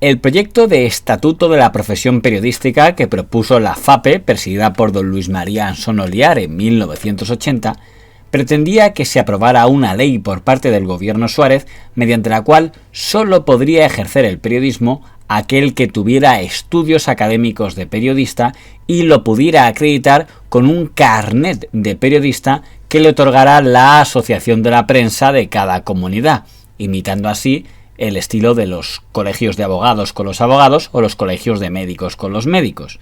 El proyecto de Estatuto de la Profesión Periodística que propuso la FAPE, presidida por don Luis María Ansón Oliar en 1980, pretendía que se aprobara una ley por parte del gobierno Suárez mediante la cual solo podría ejercer el periodismo aquel que tuviera estudios académicos de periodista y lo pudiera acreditar con un carnet de periodista que le otorgara la Asociación de la Prensa de cada comunidad, imitando así el estilo de los colegios de abogados con los abogados o los colegios de médicos con los médicos.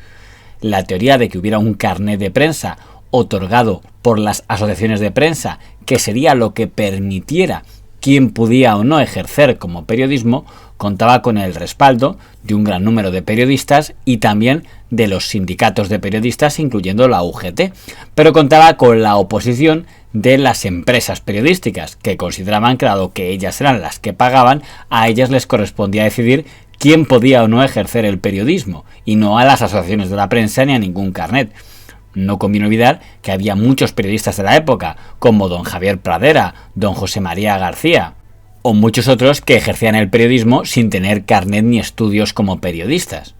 La teoría de que hubiera un carnet de prensa otorgado por las asociaciones de prensa, que sería lo que permitiera quién podía o no ejercer como periodismo, contaba con el respaldo de un gran número de periodistas y también de los sindicatos de periodistas, incluyendo la UGT, pero contaba con la oposición de las empresas periodísticas, que consideraban que dado que ellas eran las que pagaban, a ellas les correspondía decidir quién podía o no ejercer el periodismo, y no a las asociaciones de la prensa ni a ningún carnet. No conviene olvidar que había muchos periodistas de la época, como don Javier Pradera, don José María García, o muchos otros que ejercían el periodismo sin tener carnet ni estudios como periodistas.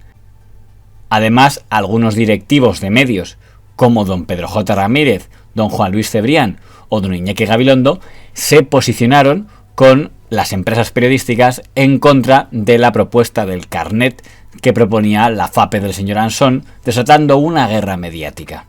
Además, algunos directivos de medios, como don Pedro J. Ramírez, don Juan Luis Cebrián o don Iñaki Gabilondo, se posicionaron con las empresas periodísticas en contra de la propuesta del carnet que proponía la FAPE del señor Ansón, desatando una guerra mediática.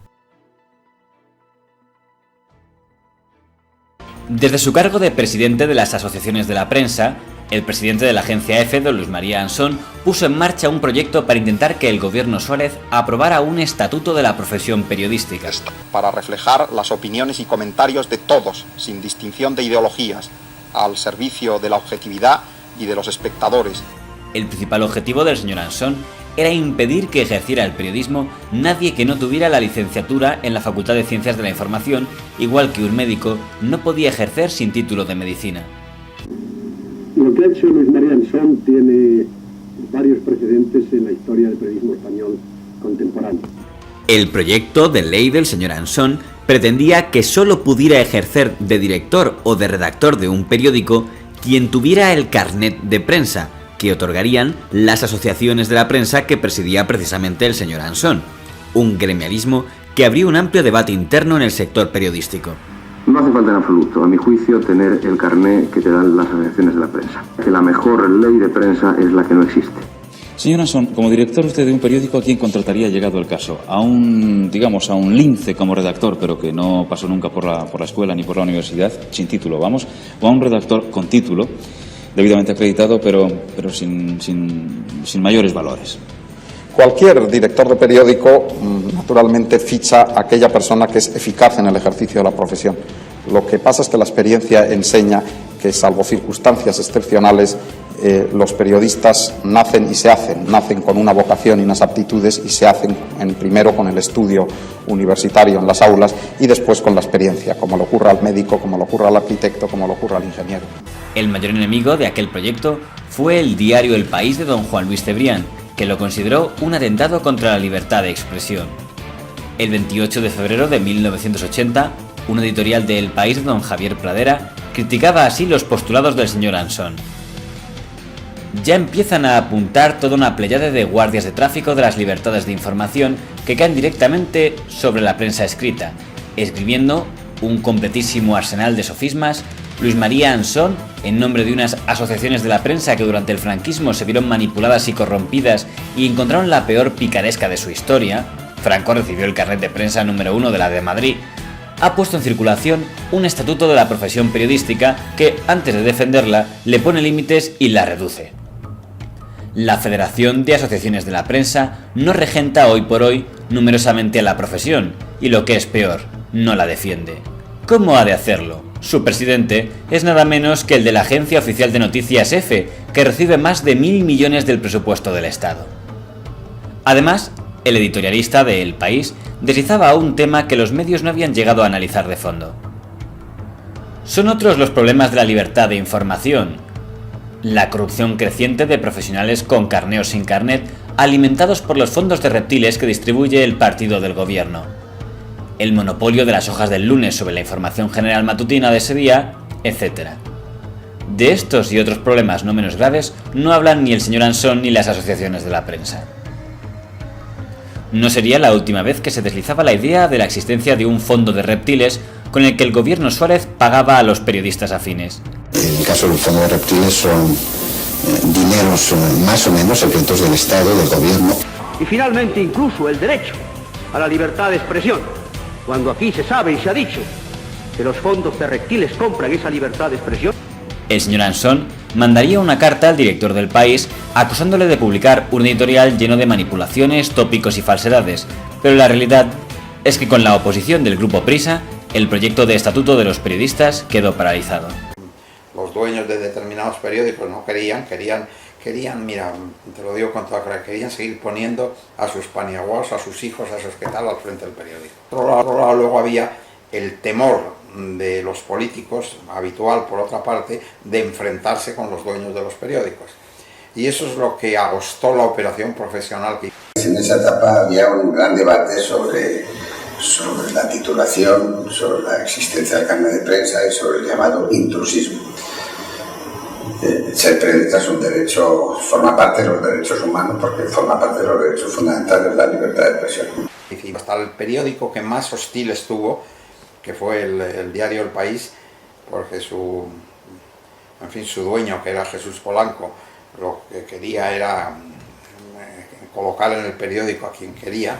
Desde su cargo de presidente de las asociaciones de la prensa, el presidente de la agencia EFE, don Luis María Ansón, puso en marcha un proyecto para intentar que el gobierno Suárez aprobara un estatuto de la profesión periodística. Para reflejar las opiniones y comentarios de todos, sin distinción de ideologías, al servicio de la objetividad y de los espectadores. El principal objetivo del señor Ansón era impedir que ejerciera el periodismo nadie que no tuviera la licenciatura en la Facultad de Ciencias de la Información, igual que un médico no podía ejercer sin título de medicina. Lo que ha hecho Luis María Ansón tiene varios precedentes en la historia del periodismo español contemporáneo. El proyecto de ley del señor Ansón pretendía que solo pudiera ejercer de director o de redactor de un periódico quien tuviera el carnet de prensa, que otorgarían las asociaciones de la prensa que presidía precisamente el señor Ansón, un gremialismo que abrió un amplio debate interno en el sector periodístico. No hace falta en absoluto, a mi juicio, tener el carné que te dan las asociaciones de la prensa. Que la mejor ley de prensa es la que no existe. Señor Ansón, como director usted de un periódico, ¿a quién contrataría llegado el caso? A un lince como redactor, pero que no pasó nunca por la escuela ni por la universidad, sin título, vamos, o a un redactor con título, debidamente acreditado, pero sin mayores valores. Cualquier director de periódico, naturalmente, ficha a aquella persona que es eficaz en el ejercicio de la profesión. Lo que pasa es que la experiencia enseña que, salvo circunstancias excepcionales, los periodistas nacen y se hacen, nacen con una vocación y unas aptitudes y se hacen primero con el estudio universitario en las aulas y después con la experiencia, como le ocurre al médico, como le ocurre al arquitecto, como le ocurre al ingeniero. El mayor enemigo de aquel proyecto fue el diario El País de don Juan Luis Cebrián, que lo consideró un atentado contra la libertad de expresión. El 28 de febrero de 1980, un editorial de El País de don Javier Pradera criticaba así los postulados del señor Ansón. Ya empiezan a apuntar toda una pleyada de guardias de tráfico de las libertades de información que caen directamente sobre la prensa escrita, escribiendo un completísimo arsenal de sofismas. Luis María Ansón, en nombre de unas asociaciones de la prensa que durante el franquismo se vieron manipuladas y corrompidas y encontraron la peor picaresca de su historia, Franco recibió el carnet de prensa número 1 de la de Madrid, ha puesto en circulación un estatuto de la profesión periodística que, antes de defenderla, le pone límites y la reduce. La Federación de Asociaciones de la Prensa no regenta hoy por hoy numerosamente a la profesión y, lo que es peor, no la defiende. ¿Cómo ha de hacerlo? Su presidente es nada menos que el de la Agencia Oficial de Noticias EFE, que recibe más de 1.000 millones del presupuesto del Estado. Además, el editorialista de El País deslizaba un tema que los medios no habían llegado a analizar de fondo. Son otros los problemas de la libertad de información. La corrupción creciente de profesionales con carné o sin carnet, alimentados por los fondos de reptiles que distribuye el partido del gobierno. El monopolio de las hojas del lunes sobre la información general matutina de ese día, etc. De estos y otros problemas no menos graves no hablan ni el señor Ansón ni las asociaciones de la prensa. No sería la última vez que se deslizaba la idea de la existencia de un fondo de reptiles con el que el gobierno Suárez pagaba a los periodistas afines. En el caso del fondo de reptiles son dineros más o menos secretos del Estado, del gobierno. Y finalmente incluso el derecho a la libertad de expresión, cuando aquí se sabe y se ha dicho que los fondos de reptiles compran esa libertad de expresión. El señor Ansón mandaría una carta al director del País acusándole de publicar un editorial lleno de manipulaciones, tópicos y falsedades, pero la realidad es que con la oposición del Grupo Prisa, el proyecto de estatuto de los periodistas quedó paralizado. Los dueños de determinados periódicos no querían, mira, te lo digo con toda claridad, querían seguir poniendo a sus paniaguaos, a sus hijos, a sus que tal, al frente del periódico. Por otro lado, luego había el temor de los políticos, habitual por otra parte, de enfrentarse con los dueños de los periódicos. Y eso es lo que agostó la operación profesional. En esa etapa había un gran debate sobre la titulación, sobre la existencia del carnet de prensa y sobre el llamado intrusismo. Ser periodista es un derecho, forma parte de los derechos humanos porque forma parte de los derechos fundamentales de la libertad de expresión. Hasta el periódico que más hostil estuvo, que fue el diario El País, porque su dueño, que era Jesús Polanco, lo que quería era colocar en el periódico a quien quería.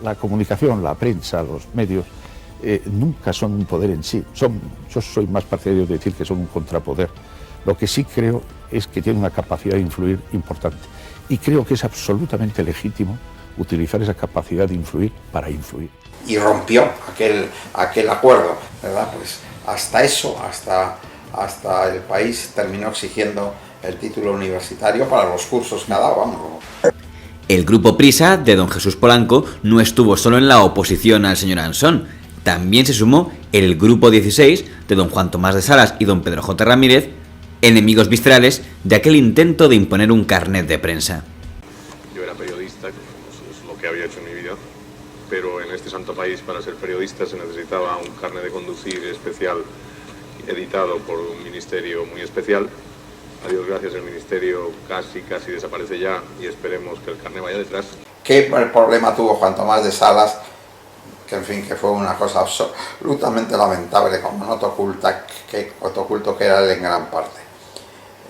La comunicación, la prensa, los medios, nunca son un poder en sí. Yo soy más partidario de decir que son un contrapoder. Lo que sí creo es que tienen una capacidad de influir importante. Y creo que es absolutamente legítimo utilizar esa capacidad de influir para influir. Y rompió aquel acuerdo, ¿verdad? Pues hasta eso, hasta El País terminó exigiendo el título universitario para los cursos que daba, vamos. El Grupo Prisa de don Jesús Polanco no estuvo solo en la oposición al señor Ansón, también se sumó el Grupo 16 de don Juan Tomás de Salas y don Pedro J. Ramírez, enemigos viscerales de aquel intento de imponer un carnet de prensa. Yo era periodista, es lo que había hecho en mi vida, pero en este santo país para ser periodista se necesitaba un carnet de conducir especial editado por un ministerio muy especial. A Dios gracias, el ministerio casi desaparece ya y esperemos que el carnet vaya detrás. ¿Qué problema tuvo Juan Tomás de Salas? Que en fin, que fue una cosa absolutamente lamentable, como nota oculto que era él en gran parte.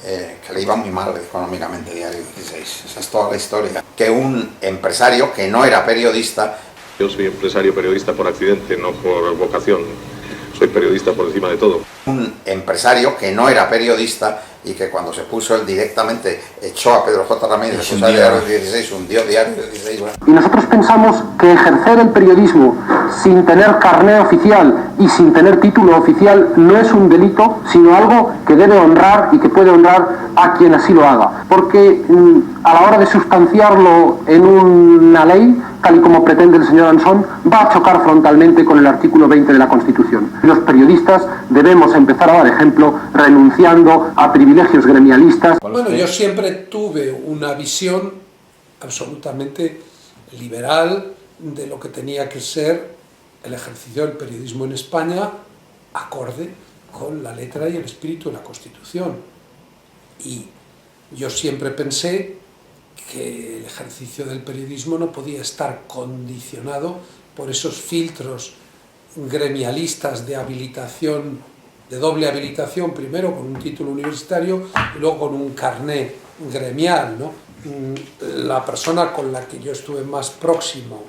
Que le iba muy mal económicamente Diario 16, esa es toda la historia. Que un empresario que no era periodista... Yo soy empresario periodista por accidente, no por vocación, soy periodista por encima de todo. Un empresario que no era periodista y que cuando se puso él directamente echó a Pedro J. Ramírez, se puso a Diario 16, hundió Diario 16. Bueno. Y nosotros pensamos que ejercer el periodismo sin tener carné oficial y sin tener título oficial no es un delito, sino algo que debe honrar y que puede honrar a quien así lo haga. Porque a la hora de sustanciarlo en una ley, tal y como pretende el señor Ansón, va a chocar frontalmente con el artículo 20 de la Constitución. Los periodistas debemos empezar a dar ejemplo renunciando a privilegios gremialistas. Bueno, yo siempre tuve una visión absolutamente liberal de lo que tenía que ser el ejercicio del periodismo en España, acorde con la letra y el espíritu de la Constitución. Y yo siempre pensé que el ejercicio del periodismo no podía estar condicionado por esos filtros gremialistas de habilitación, de doble habilitación, primero con un título universitario y luego con un carné gremial, ¿no? La persona con la que yo estuve más próximo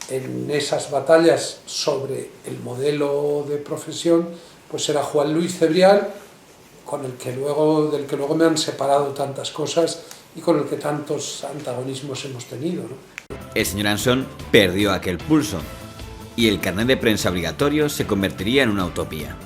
en esas batallas sobre el modelo de profesión, pues era Juan Luis Cebrián, del que luego me han separado tantas cosas y con el que tantos antagonismos hemos tenido, ¿no? El señor Ansón perdió aquel pulso y el carnet de prensa obligatorio se convertiría en una utopía.